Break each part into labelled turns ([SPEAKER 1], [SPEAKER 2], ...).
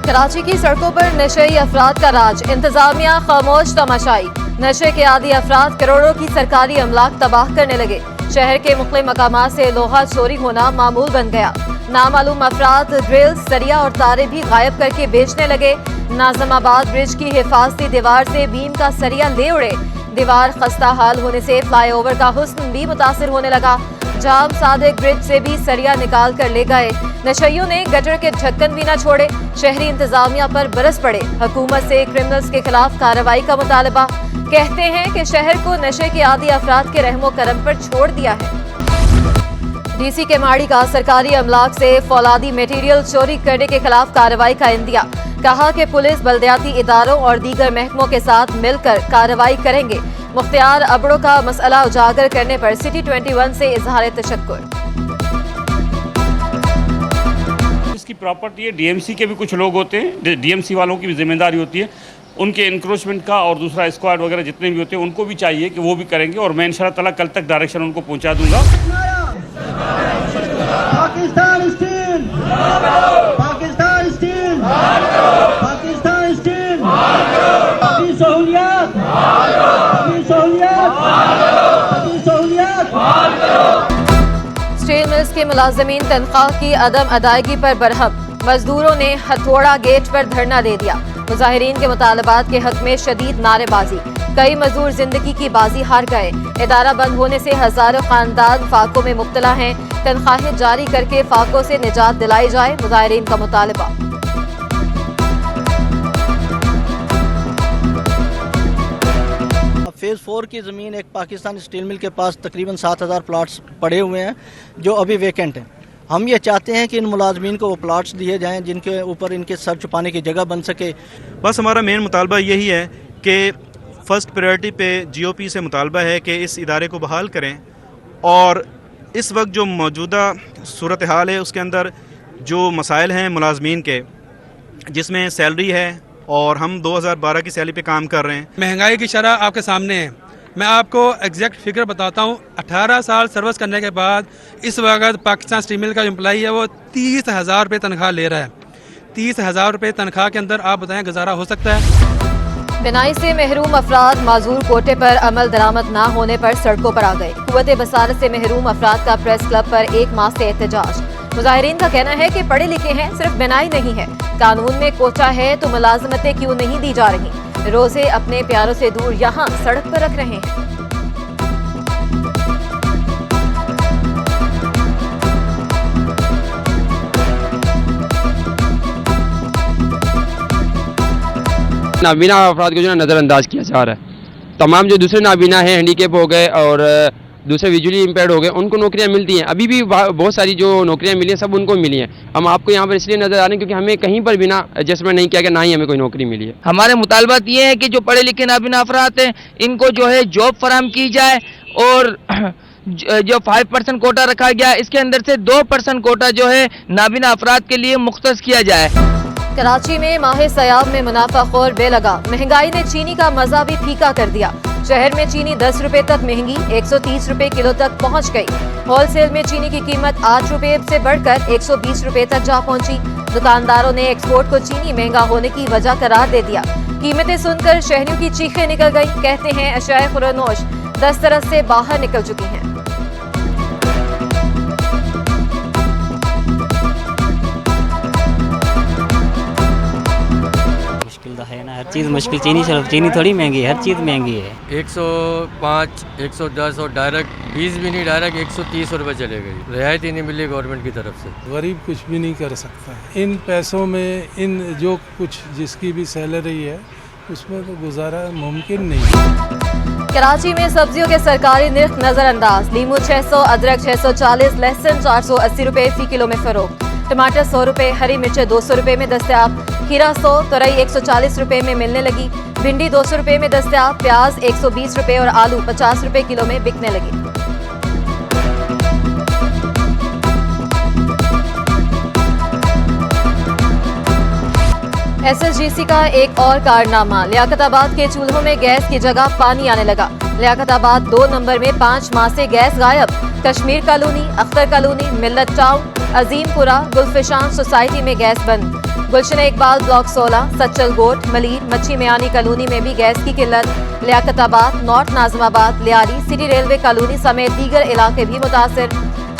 [SPEAKER 1] कराची की सड़कों पर नशेई अफराद का राज, इंतजामिया खामोश तमाशाई। नशे के आदी अफराद करोड़ों की सरकारी अमलाक तबाह करने लगे। शहर के मुख्तलिफ मकामात से लोहा चोरी होना मामूल बन गया। नामालूम अफराद ड्रिल, सरिया और तारे भी गायब करके बेचने लगे। नाजमाबाद ब्रिज की हिफाजती दीवार से बीम का सरिया ले उड़े। दीवार खस्ता हाल होने से फ्लाईओवर का हुस्न भी मुतासिर होने लगा। जाम सादिक ब्रिज से भी सरिया निकाल कर ले गए। नशइयों ने गटर के ढक्कन भी न छोड़े। शहरी इंतजामिया पर बरस पड़े। हुकूमत से क्रिमिनल्स के खिलाफ कार्रवाई का मुतालबा। कहते हैं कि शहर को नशे के आदी अफराद के रहमो करम पर छोड़ दिया है। डीसी के माड़ी का सरकारी अमलाक से फौलादी मटेरियल चोरी करने के खिलाफ कार्रवाई का इंदिया। कहा कि पुलिस बल्दियाती इदारों और दीगर महकमों के साथ मिलकर कार्रवाई करेंगे। मुख्तियार अबड़ों का मसला उजागर करने पर सिटी 21 से इजहार तशक्कुर।
[SPEAKER 2] इसकी प्रॉपर्टी है, डीएमसी के भी कुछ लोग होते हैं, डीएमसी वालों की भी जिम्मेदारी होती है उनके इंक्रोचमेंट का, और दूसरा स्क्वाड वगैरह जितने भी होते हैं उनको भी चाहिए कि वो भी करेंगे, और मैं इंशाअल्लाह ताला कल तक डायरेक्शन उनको पहुंचा दूंगा।
[SPEAKER 3] Pakistan steel, Pakistan steel, Pakistan steel, अभी सहूलियत, अभी सहूलियत, अभी सहूलियत।
[SPEAKER 1] स्टील मिल्स के मुलाजमीन तनख्वाह की अदम अदायगी पर बरहम। मजदूरों ने हथौड़ा गेट पर धरना दे दिया। मुजाहिरीन के मुतालबात के हक में शदीद नारेबाजी। कई मजदूर जिंदगी की बाजी हार गए। इदारा बंद होने से हजारों खानदान फाकों में मुब्तला हैं। तनख्वाहें जारी करके फाकों से निजात दिलाई जाए, मुजाहिरीन का मुतालबा।
[SPEAKER 4] फेज़ 4 की ज़मीन एक पाकिस्तान स्टील मिल के पास तकरीबन 7000 प्लाट्स पड़े हुए हैं जो अभी वेकेंट हैं। हम ये चाहते हैं कि इन मुलाजमीन को वो प्लाट्स दिए जाएं जिनके ऊपर इनके सर छुपाने की जगह बन सके।
[SPEAKER 5] बस हमारा मेन मुतालबा यही है कि फ़र्स्ट प्रायोरिटी पे जीओपी से मुतालबा है कि इस इदारे को बहाल करें, और इस वक्त जो मौजूदा सूरत हाल है उसके अंदर जो मसाइल हैं मुलाजमीन के, जिसमें सैलरी है और हम 2012 की सैलरी पे काम कर रहे हैं।
[SPEAKER 6] महंगाई की शरह आपके सामने है। मैं आपको एग्जैक्ट फिगर बताता हूँ। 18 साल सर्विस करने के बाद इस वक्त पाकिस्तान स्टील मिल का एम्प्लॉई है वो 30,000 रुपये तनख्वाह ले रहा है। 30,000 रुपये तनख्वाह के अंदर आप बताएं गुजारा हो सकता है?
[SPEAKER 1] बिनाई से महरूम अफराद माजूर कोटे पर अमल दरामद न होने पर सड़कों पर आ गए। कुव्वत बसारत से महरूम अफराद का प्रेस क्लब पर 1 माह से एहतजाज। मुजाहिरीन का कहना है कि पढ़े लिखे हैं, सिर्फ बिनाई नहीं है। कानून में कोटा है तो मुलाजमतें क्यों नहीं दी जा रही? रोजे अपने प्यारों से दूर यहाँ सड़क पर रख रहे हैं।
[SPEAKER 7] नाबीना अफराद को जो है नज़रअंदाज किया जा रहा है। तमाम जो दूसरे नाबीना हैं, हैंडीकेप हो गए और दूसरे विजुअली इम्पेयर्ड हो गए, उनको नौकरियां मिलती हैं। अभी भी बहुत सारी जो नौकरियां मिली हैं सब उनको मिली हैं। हम आपको यहाँ पर इसलिए नजर आ रहे हैं क्योंकि हमें कहीं पर बिना एडजस्टमेंट नहीं किया गया, ना ही हमें कोई नौकरी मिली है।
[SPEAKER 8] हमारे मुतालबात ये है कि जो पढ़े लिखे नाबीना अफराद हैं इनको जो है जॉब फराहम की जाए, और जो 5% कोटा रखा गया इसके अंदर से 2% कोटा जो है नाबीना अफराद के लिए मुख्तस किया जाए।
[SPEAKER 1] कराची में माह सयाब में मुनाफाखोर बेलगा। महंगाई ने चीनी का मजा भी फीका कर दिया। शहर में चीनी 10 रुपए तक महंगी 130 रुपए किलो तक पहुंच गई। होलसेल में चीनी की कीमत 8 रुपए से बढ़कर 120 रुपए तक जा पहुंची। दुकानदारों ने एक्सपोर्ट को चीनी महंगा होने की वजह करार दे दिया। कीमतें सुनकर शहरियों की चीखें निकल गई। कहते हैं अशाए खुरनोश दस्तरस से बाहर निकल चुकी हैं।
[SPEAKER 9] है ना, हर चीज़ मुश्किल। चीनी थोड़ी महंगी है, हर चीज़ महंगी है।
[SPEAKER 10] 105, 110 और डायरेक्ट 20 भी नहीं, डायरेक्ट 130 रुपये चले गई। रियायत ही नहीं मिली गवर्नमेंट की तरफ से।
[SPEAKER 11] गरीब कुछ भी नहीं कर सकता। इन पैसों में इन जो कुछ जिसकी भी सैलरी है उसमें तो गुजारा मुमकिन नहीं।
[SPEAKER 1] कराची में सब्जियों के सरकारी निर्ख नजरअंदाज। लीमू 600, अदरक 640, लहसुन 480 रुपए फी किलो में फरोख्त। टमाटर 100 रुपए, हरी मिर्चें 200 रुपए में दस्तयाब। खीरा 100, तुरई 140 रुपए में मिलने लगी। भिंडी 200 रुपए में दस्तयाब। प्याज 120 रुपए और आलू 50 रुपए किलो में बिकने लगी। SSGC का एक और कारनामा। लियाकताबाद के चूल्हों में गैस की जगह पानी आने लगा। लियाकताबाद 2 नंबर में 5 माह से गैस गायब। कश्मीर कॉलोनी, अख्तर कॉलोनी, मिल्लत टाउन, अजीमपुरा, गुलफिशान सोसाइटी में गैस बंद। गुलशन इकबाल ब्लॉक 16, सच्चल गोट, मलीर, मच्छी मियानी कॉलोनी में भी गैस की किल्लत। Liaquatabad, north Najmabad, Lyari, city railway colony समेत दीगर इलाके भी मुतासिर।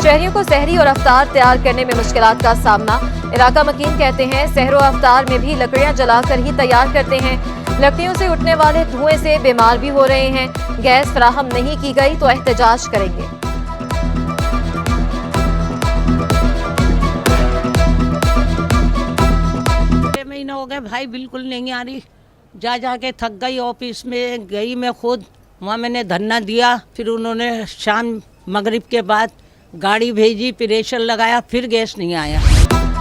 [SPEAKER 1] शहरियों को सहरी और अफ्तार तैयार करने में मुश्किलात का सामना। इलाका मकीन कहते हैं सहरो अफ्तार में भी लकड़ियां जलाकर ही तैयार करते हैं। लकड़ियों से उठने वाले धुएं से बीमार भी हो रहे हैं। गैस फराहम नहीं की गई तो एहतजाज करेंगे।
[SPEAKER 12] महीना हो गया भाई, बिल्कुल नहीं आ रही। जा जा के थक गई। ऑफिस में गई मैं खुद, वहाँ मैंने धरना दिया। फिर उन्होंने शाम मगरिब के बाद गाड़ी भेजी, प्रेशर लगाया, फिर गैस नहीं आया।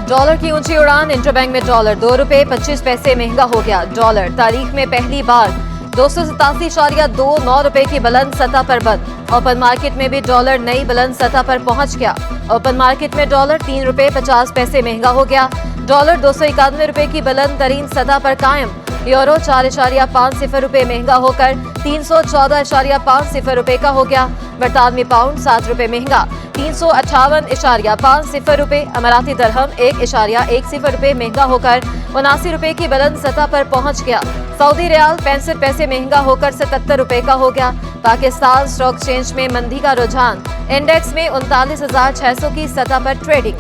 [SPEAKER 1] डॉलर की ऊंची उड़ान। इंटरबैंक में डॉलर 2 रुपए 25 पैसे महंगा हो गया। डॉलर तारीख में पहली बार 287.29 रुपए की बुलंद सतह पर बंद। ओपन मार्केट में भी डॉलर नई बुलंद सतह पर पहुंच गया। ओपन मार्केट में डॉलर 3 रुपए 50 पैसे महंगा हो गया। डॉलर 291 रुपए की बुलंद तरीन सतह पर कायम। यूरो 4.50 रुपए महंगा होकर 314.50 रुपए का हो गया। बरतानवी पाउंड 7 रुपए महंगा 358.50 रुपए। अमाराती दरहम 1.10 रुपए महंगा होकर 79 रुपए की बुलंद सतह पर पहुंच गया। सऊदी रियाल 65 पैसे महंगा होकर 77 रुपए का हो गया। पाकिस्तान स्टॉक एक्सचेंज में मंदी का रुझान। इंडेक्स में 39,600 की सतह पर trading.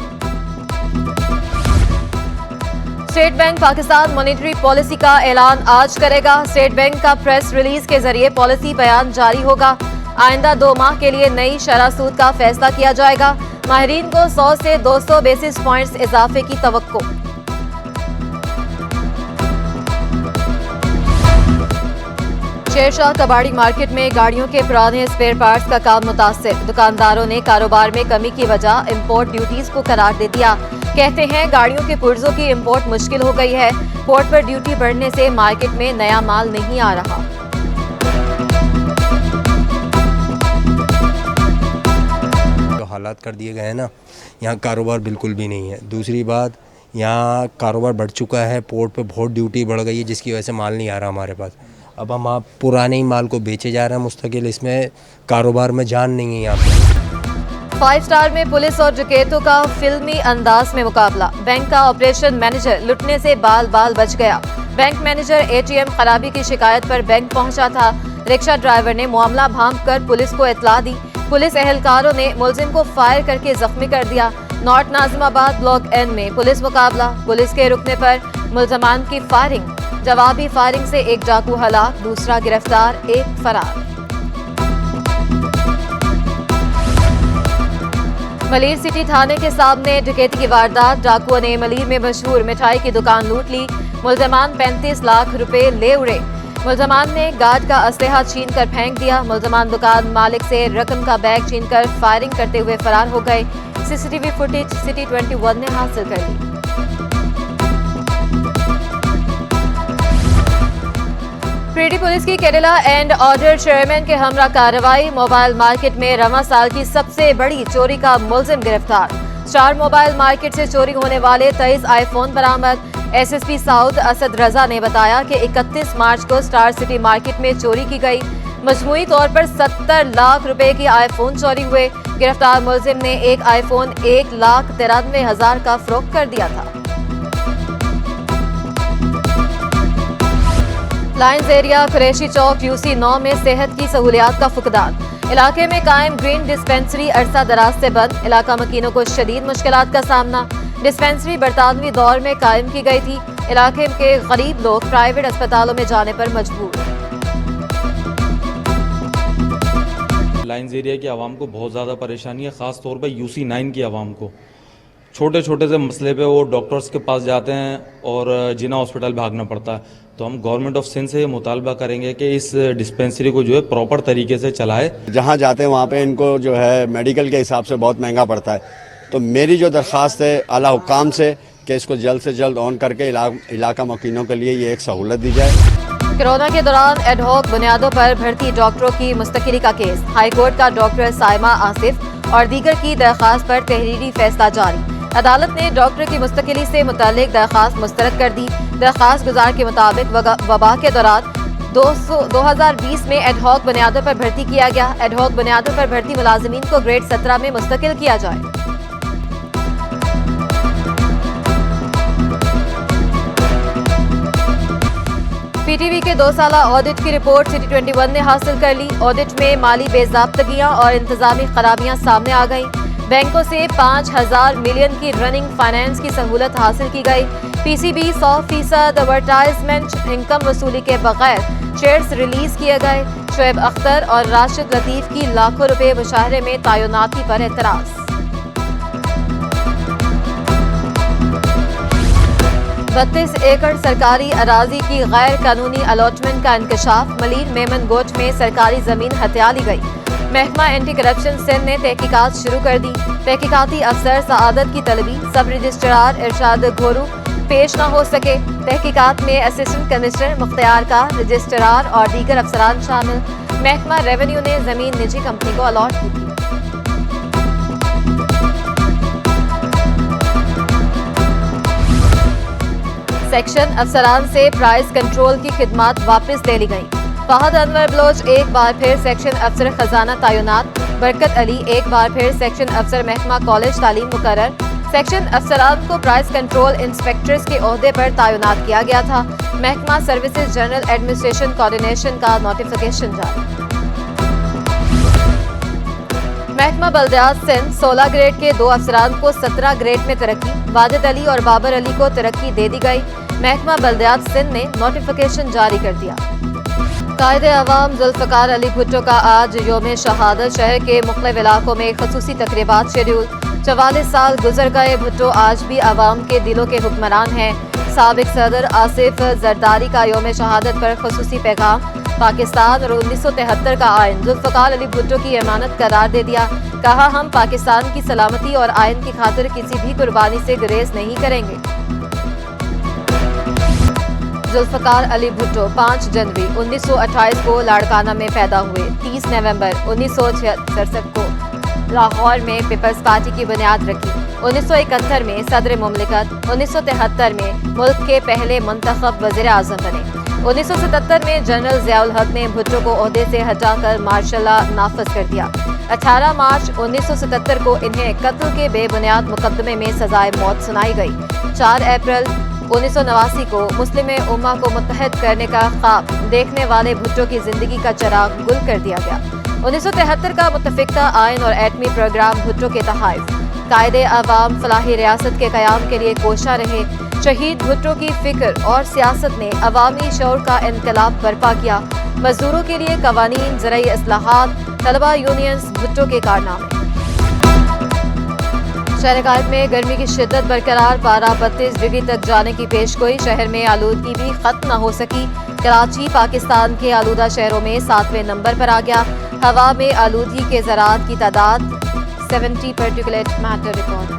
[SPEAKER 1] State bank Pakistan monetary policy का ऐलान आज करेगा। स्टेट बैंक का प्रेस रिलीज के जरिए पॉलिसी बयान जारी होगा। आइंदा 2 माह के लिए नई शरह सूद का फैसला किया जाएगा। माहिरीन को 100 से 200 बेसिस पॉइंट्स इजाफे की तवक्को। शेरशाह कबाड़ी मार्केट में गाड़ियों के पुराने स्पेयर पार्ट्स का काम मुतासिर। दुकानदारों ने कारोबार में कमी की वजह इंपोर्ट ड्यूटीज को करार दे दिया। कहते हैं गाड़ियों के पुर्जों की इंपोर्ट मुश्किल हो गई है। पोर्ट पर ड्यूटी बढ़ने से मार्केट में नया माल नहीं आ रहा।
[SPEAKER 13] जो हालात कर दिए गए हैं ना, यहाँ कारोबार बिल्कुल भी नहीं है। दूसरी बात, यहाँ कारोबार बढ़ चुका है, पोर्ट पे बहुत ड्यूटी बढ़ गई है, जिसकी वजह से माल नहीं आ रहा हमारे पास। अब हम आप पुराने ही माल को बेचे जा रहे हैं मुस्तकिल, इसमें कारोबार में जान नहीं है यहाँ पे।
[SPEAKER 1] 5 स्टार में पुलिस और डकैतों का फिल्मी अंदाज में मुकाबला। बैंक का ऑपरेशन मैनेजर लुटने से बाल बाल बच गया। बैंक मैनेजर एटीएम खराबी की शिकायत पर बैंक पहुंचा था। रिक्शा ड्राइवर ने मामला भांपकर पुलिस को इतला दी। पुलिस एहलकारों ने मुलजिम को फायर करके जख्मी कर दिया। नॉर्थ नाजिमाबाद ब्लॉक N में पुलिस मुकाबला। पुलिस के रुकने पर मुलजमान की फायरिंग। जवाबी फायरिंग से एक डाकू हलाक, दूसरा गिरफ्तार, एक फरार। मलीर सिटी थाने के सामने डकैती की वारदात। डाकुओं ने मलीर में मशहूर मिठाई की दुकान लूट ली। मुलजमान 35 लाख रुपए ले उड़े। मुलजमान ने गार्ड का असलहा छीन कर फेंक दिया। मुलजमान दुकान मालिक से रकम का बैग छीनकर फायरिंग करते हुए फरार हो गए। सीसीटीवी फुटेज सिटी 21 ने हासिल कर ली। पीडी पुलिस की केरला एंड ऑर्डर चेयरमैन के हमरा कार्रवाई। मोबाइल मार्केट में रवां साल की सबसे बड़ी चोरी का मुलजिम गिरफ्तार। स्टार मोबाइल मार्केट से चोरी होने वाले 23 आईफोन बरामद। एसएसपी साउथ असद रजा ने बताया कि 31 मार्च को स्टार सिटी मार्केट में चोरी की गई। मजमूई तौर पर 70 लाख रुपए के आईफोन चोरी हुए। गिरफ्तार मुलजिम ने एक आईफोन 1,93,000 का फरोख्त कर दिया था। लाइन्स एरिया कुरैशी चौक यूसी 9 में सेहत की सहूलियात का फुकदान। इलाके में कायम ग्रीन डिस्पेंसरी अरसा दराज से बंद। इलाका मकीनों को शदीद मुश्किलात का सामना। डिस्पेंसरी बरतानवी दौर में कायम की गई थी। इलाके के गरीब लोग प्राइवेट अस्पतालों में जाने पर मजबूर।
[SPEAKER 14] लाइन्स एरिया की आवाम को बहुत ज़्यादा परेशानी है, ख़ास तौर पर यूसी 9 की आवाम को। छोटे छोटे से मसले पे वो डॉक्टर्स के पास जाते हैं और जिना हॉस्पिटल भागना पड़ता है। तो हम गवर्नमेंट ऑफ सिंध से ये मुतालबा करेंगे कि इस डिस्पेंसरी को जो है प्रॉपर तरीके से चलाए।
[SPEAKER 15] जहाँ जाते हैं वहाँ पे इनको जो है मेडिकल के हिसाब से बहुत महंगा पड़ता है। तो मेरी जो दरख्वास्त है आला हुक्काम से कि इसको जल्द से जल्द ऑन करके इलाका मकीनों के लिए ये एक सहूलत दी जाए।
[SPEAKER 1] कोरोना के दौरान एडहॉक बुनियादों पर भर्ती डॉक्टरों की मुस्तकिली का केस। हाईकोर्ट का डॉक्टर साइमा आसिफ और दीगर की दरख्वास्त पर तहरीरी फैसला जारी। अदालत ने डॉक्टर की मुस्तकिली से मुतालिक दरख्वास्त मुस्तरद कर दी। दरख्वास्त गुजार के मुताबिक वबा के दौरान 2020 में एडहॉक बुनियादों पर भर्ती किया गया। एडहॉक बुनियादों पर भर्ती मुलाजिमीन को ग्रेड 17 में मुस्तकिल किया जाए। सीटीवी के 2 साला ऑडिट की रिपोर्ट सिटी 21 ने हासिल कर ली। ऑडिट में माली बेज़ाब्तगियां और इंतजामी खराबियां सामने आ गईं। बैंकों से 5,000 मिलियन की रनिंग फाइनेंस की सहूलत हासिल की गई। पीसीबी 100% एडवर्टाइजमेंट इनकम वसूली के बगैर शेयर्स रिलीज किए गए। शोएब अख्तर और राशिद लतीफ की लाखों रुपए मुशाहरे में तैनाती पर एतराज। 32 एकड़ सरकारी अराजी की गैर कानूनी अलॉटमेंट का इंकशाफ। मलीर मेमन गोट में सरकारी जमीन हत्या ली गई। महकमा एंटी करप्शन सिंध ने तहकीकात शुरू कर दी। तहकीकाती अफसर सआदत की तलबी। सब रजिस्ट्रार इरशाद घोरू पेश न हो सके। तहकीकात में असिस्टेंट कमिश्नर मुख्तियार का, रजिस्ट्रार और दीगर अफसरान शामिल। महकमा रेवेन्यू ने जमीन निजी कंपनी को अलॉट की थी। सेक्शन अफसरान से प्राइस कंट्रोल की खिदमात वापस ले ली गई। फहद अनवर बलोच एक बार फिर सेक्शन अफसर खजाना तैनात। बरकत अली एक बार फिर सेक्शन अफसर महकमा कॉलेज तालीम मुकर्रर। सेक्शन अफसरान को प्राइस कंट्रोल इंस्पेक्टर्स के ओहदे पर तैनात किया गया था। महकमा सर्विसेज जनरल एडमिनिस्ट्रेशन कोऑर्डिनेशन का नोटिफिकेशन जारी। महकमा बल्दियात सिंध 16 ग्रेड के 2 अफसरान को 17 ग्रेड में तरक्की। वाजिद अली और बाबर अली को तरक्की दे दी गई। महकमा बल्दियात सिंध ने नोटिफिकेशन जारी कर दिया। कायदे अवाम जुल्फ़कार अली भुट्टो का आज योम शहादत। शहर के मुख्तलिफ इलाकों में खसूसी तकरीबात शेड्यूल। 44 साल गुजर गए, भुट्टो आज भी अवाम के दिलों के हुक्मरान हैं। साबिक सदर आसिफ जरदारी का योम शहादत पर खसूसी पैगाम। पाकिस्तान और 1973 का आइन जुल्फ़कार अली भुट्टो की अमानत करार दे दिया। कहा, हम पाकिस्तान की सलामती और आइन की खातिर किसी भी कुर्बानी से गुरेज नहीं करेंगे। जुल्फ़कार अली भुट्टो 5 जनवरी 1928 को लाड़काना में पैदा हुए। 30 नवंबर 1967 को लाहौर में पीपल्स पार्टी की बुनियाद रखी। 1971 में सदर मुमलिकत। 1973 में मुल्क के पहले मुंतखब वज़ीर आज़म बने। 1977 में जनरल ज़ियाउल हक ने भुट्टो को ओहदे से हटाकर मार्शल लॉ नाफिज कर दिया। 18 मार्च 1977 को इन्हें कत्ल के बेबुनियाद मुकदमे में सजाए मौत सुनाई गई। 4 अप्रैल 1989 को मुस्लिम उम्मा को मुत्तहद करने का ख्वाब देखने वाले भुट्टो की जिंदगी का चिराग गुल कर दिया गया। 1973 का मुत्तफिका आइन और एटमी प्रोग्राम भुट्टो के तहफ़। कायदे अवाम फलाही रियासत के क़याम के लिए कोशा रहे। शहीद भुट्टो की फिक्र और सियासत ने अवामी शऊर का इनकलाब बर्पा किया। मजदूरों के लिए कवानीन, ज़राई इस्लाहात, तलबा यूनियंस भुट्टो के कारनामे। शहर कायद में गर्मी की शिद्दत बरकरार। पारा 32 डिग्री तक जाने की पेशगोई। शहर में आलूदगी भी खत्म न हो सकी। कराची पाकिस्तान के आलूदा शहरों में 7वें नंबर पर आ गया। हवा में आलूदगी के ज़रात की तादाद 70 पार्टिकुलेट मैटर रिकॉर्ड।